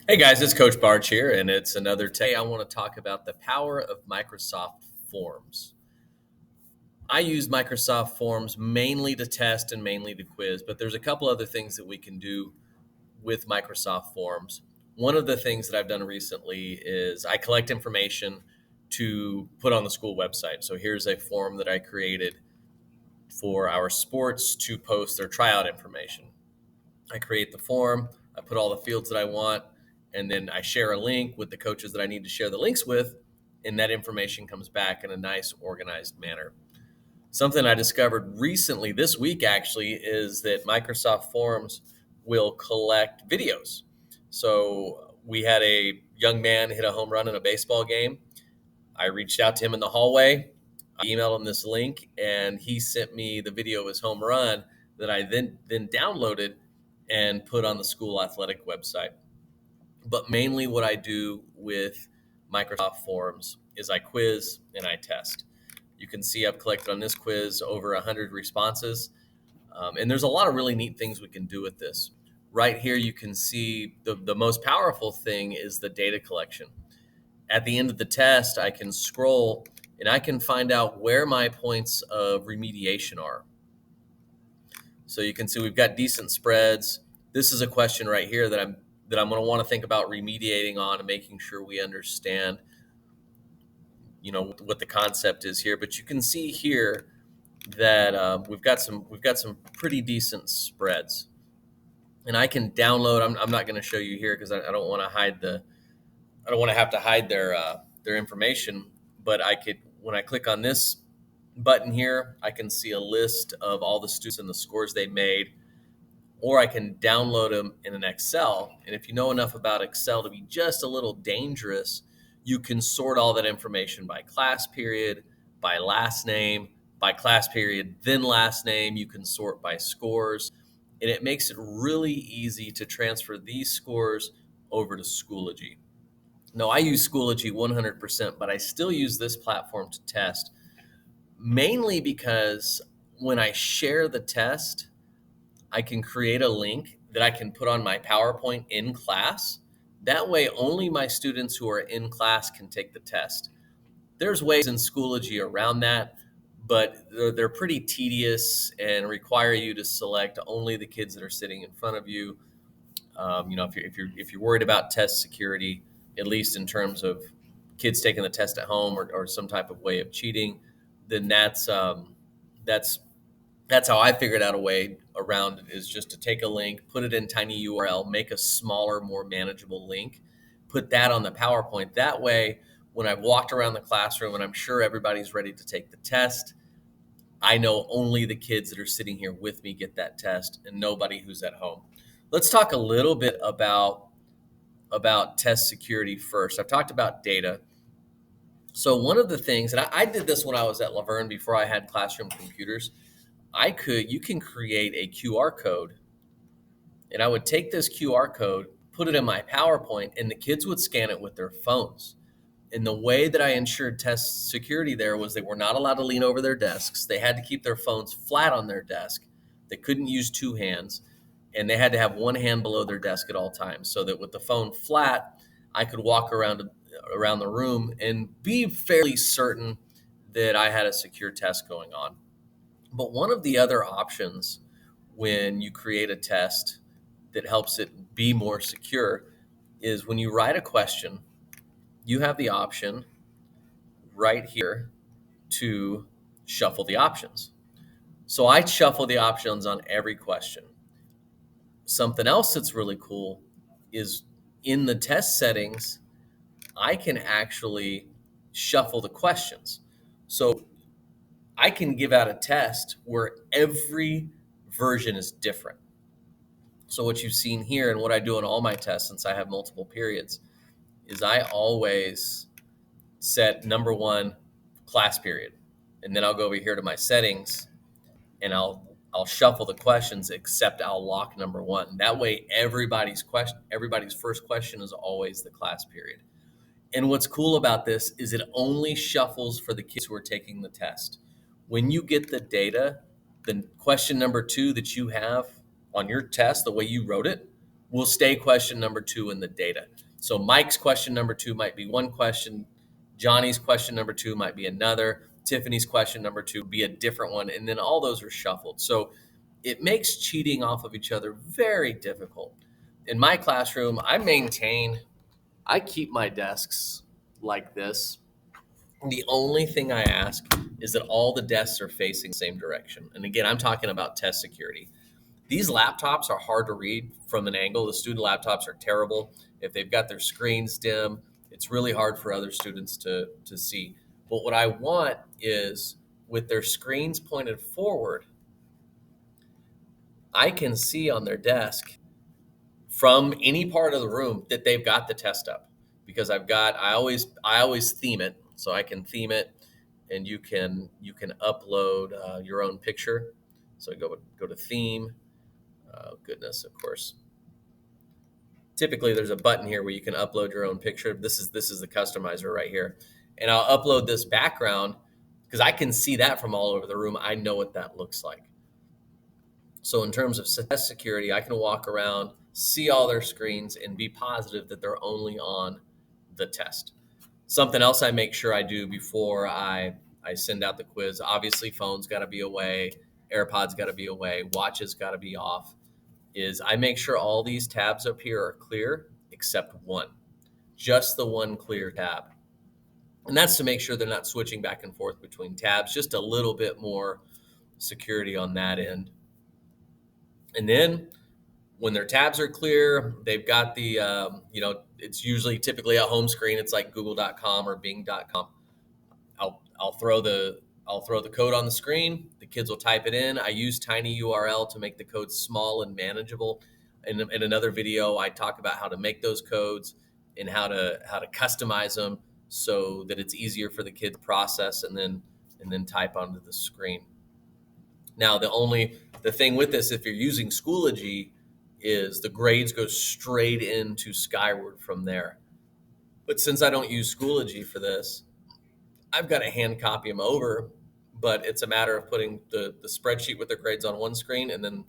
Hey guys, it's Coach Barch here, and it's another day. I want to talk about the power of Microsoft Forms. I use Microsoft Forms mainly to test and mainly to quiz, but there's a couple other things that we can do with Microsoft Forms. One of the things that I've done recently is I collect information to put on the school website. So here's a form that I created for our sports to post their tryout information. I create the form, I put all the fields that I want, and then I share a link with the coaches that I need to share the links with, and that information comes back in a nice, organized manner. Something I discovered recently, this week actually, is that Microsoft Forms will collect videos. So we had a young man hit a home run in a baseball game. I reached out to him in the hallway. I emailed him this link, and he sent me the video of his home run that I then downloaded and put on the school athletic website. But mainly, what I do with Microsoft Forms is I quiz and I test. You can see I've collected on this quiz over 100 responses, and there's a lot of really neat things we can do with this. Right here, you can see the most powerful thing is the data collection. At the end of the test, I can scroll and I can find out where my points of remediation are. So you can see we've got decent spreads. This is a question right here that I'm going to want to think about remediating on and making sure we understand, what the concept is here. But you can see here that we've got some pretty decent spreads, and I can download. I'm not going to show you here because I don't want to hide I don't want to have to hide their information. But I could, when I click on this button here, I can see a list of all the students and the scores they made, or I can download them in an Excel. And if you know enough about Excel to be just a little dangerous, you can sort all that information by class period, by last name, by class period, then last name. You can sort by scores. And it makes it really easy to transfer these scores over to Schoology. No, I use Schoology 100%, but I still use this platform to test, mainly because when I share the test, I can create a link that I can put on my PowerPoint in class. That way, only my students who are in class can take the test. There's ways in Schoology around that, but they're pretty tedious and require you to select only the kids that are sitting in front of you. If you're worried about test security, at least in terms of kids taking the test at home or some type of way of cheating, then that's that's how I figured out a way around it, is just to take a link, put it in tiny URL, make a smaller, more manageable link, put that on the PowerPoint. That way, when I've walked around the classroom and I'm sure everybody's ready to take the test, I know only the kids that are sitting here with me get that test and nobody who's at home. Let's talk a little bit about test security first. I've talked about data. So one of the things, and I did this when I was at Laverne before I had classroom computers, you can create a QR code, and I would take this QR code, put it in my PowerPoint, and the kids would scan it with their phones. And the way that I ensured test security there was they were not allowed to lean over their desks. They had to keep their phones flat on their desk. They couldn't use two hands, and they had to have one hand below their desk at all times, so that with the phone flat, I could walk around the room and be fairly certain that I had a secure test going on. But one of the other options when you create a test that helps it be more secure is when you write a question, you have the option right here to shuffle the options. So I shuffle the options on every question. Something else that's really cool is in the test settings, I can actually shuffle the questions. So I can give out a test where every version is different. So what you've seen here and what I do in all my tests, since I have multiple periods, is I always set number one class period. And then I'll go over here to my settings and I'll shuffle the questions, except I'll lock number one. That way everybody's first question is always the class period. And what's cool about this is it only shuffles for the kids who are taking the test. When you get the data, the question number two that you have on your test, the way you wrote it, will stay question number 2 in the data. So Mike's question number 2 might be one question, Johnny's question number 2 might be another, Tiffany's question number 2 be a different one, and then all those are shuffled. So it makes cheating off of each other very difficult. In my classroom, I keep my desks like this. The only thing I ask is that all the desks are facing the same direction. And again, I'm talking about test security. These laptops are hard to read from an angle. The student laptops are terrible. If they've got their screens dim, it's really hard for other students to see. But what I want is with their screens pointed forward, I can see on their desk from any part of the room that they've got the test up, because I always theme it, so I can theme it, and you can upload your own picture. So go to theme. Goodness, of course. Typically, there's a button here where you can upload your own picture. This is the customizer right here, and I'll upload this background because I can see that from all over the room. I know what that looks like. So in terms of test security, I can walk around, see all their screens, and be positive that they're only on the test. Something else I make sure I do before I send out the quiz, obviously phones got to be away, AirPods got to be away, watches got to be off, is I make sure all these tabs up here are clear except one, just the one clear tab. And that's to make sure they're not switching back and forth between tabs, just a little bit more security on that end. And then when their tabs are clear, they've got the, it's usually typically a home screen. It's like google.com or bing.com. I'll throw the code on the screen. The kids will type it in. I use tinyURL to make the code small and manageable. In another video, I talk about how to make those codes and how to customize them so that it's easier for the kid to process and then type onto the screen. Now, the thing with this, if you're using Schoology, is the grades go straight into Skyward from there. But since I don't use Schoology for this, I've got to hand copy them over, but it's a matter of putting the spreadsheet with the grades on one screen and then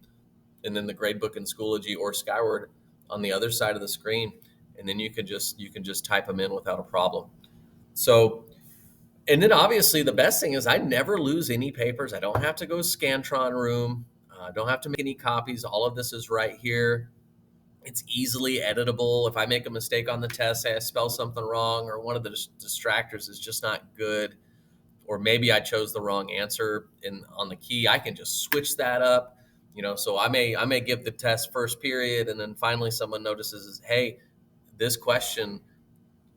the grade book in Schoology or Skyward on the other side of the screen, and then you can just type them in without a problem. So, and then obviously the best thing is I never lose any papers. I don't have to go Scantron room. I don't have to make any copies. All of this is right here. It's easily editable. If I make a mistake on the test, say I spell something wrong, or one of the distractors is just not good, or maybe I chose the wrong answer on the key, I can just switch that up. So I may give the test first period, and then finally someone notices, hey, this question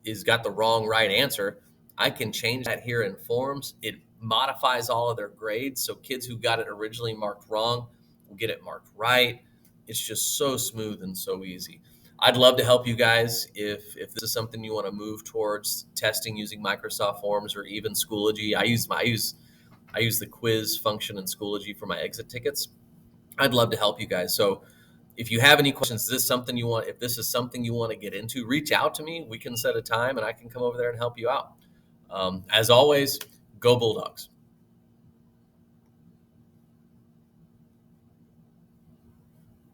is got the wrong right answer. I can change that here in forms. It modifies all of their grades, so kids who got it originally marked wrong will get it marked right. It's just so smooth and so easy. I'd love to help you guys if this is something you want to move towards testing using Microsoft Forms or even Schoology. I use the quiz function in Schoology for my exit tickets. I'd love to help you guys. So if you have any questions, if this is something you want to get into, reach out to me. We can set a time and I can come over there and help you out. As always, go Bulldogs.